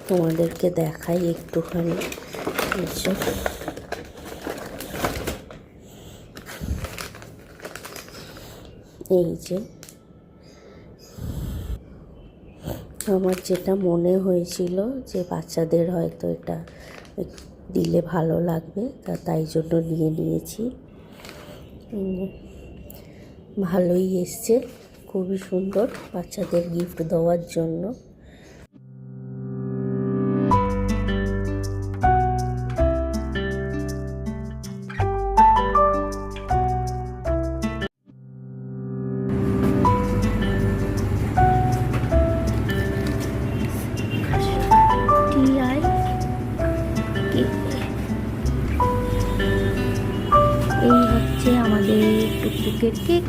তোমাদেরকে দেখাই একটুখানি। এই যে আমার যেটা মনে হয়েছিল যে বাচ্চাদের হয়তো এটা দিলে ভালো লাগবে, তাই জন্য নিয়ে নিয়েছি। ভালোই এসছে, খুবই সুন্দর বাচ্চাদের গিফট দেওয়ার জন্য। এই হচ্ছে আমাদের টুকটুকের কেক।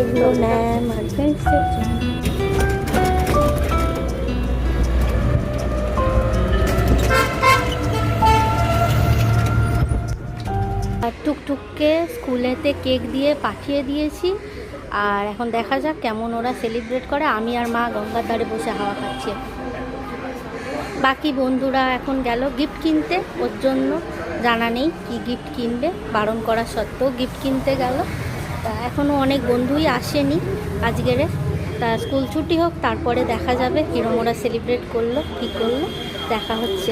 এগুলো নেয় আমার ফ্রেন্ডসদের জন্য। আর টুকটুককে স্কুলেতে কেক দিয়ে পাঠিয়ে দিয়েছি, আর এখন দেখা যাক কেমন ওরা সেলিব্রেট করে। আমি আর মা গঙ্গার ধারে বসে হাওয়া খাচ্ছি। বাকি বন্ধুরা এখন গেল গিফট কিনতে, ওর জন্য জানা নেই কি গিফট কিনবে, বারণ করা সত্ত্বেও গিফট কিনতে গেল। তা এখনও অনেক বন্ধুই আসেনি আজকেরে। তা স্কুল ছুটি হোক, তারপরে দেখা যাবে কীরকম ওরা সেলিব্রেট করলো, কী করলো, দেখা হচ্ছে।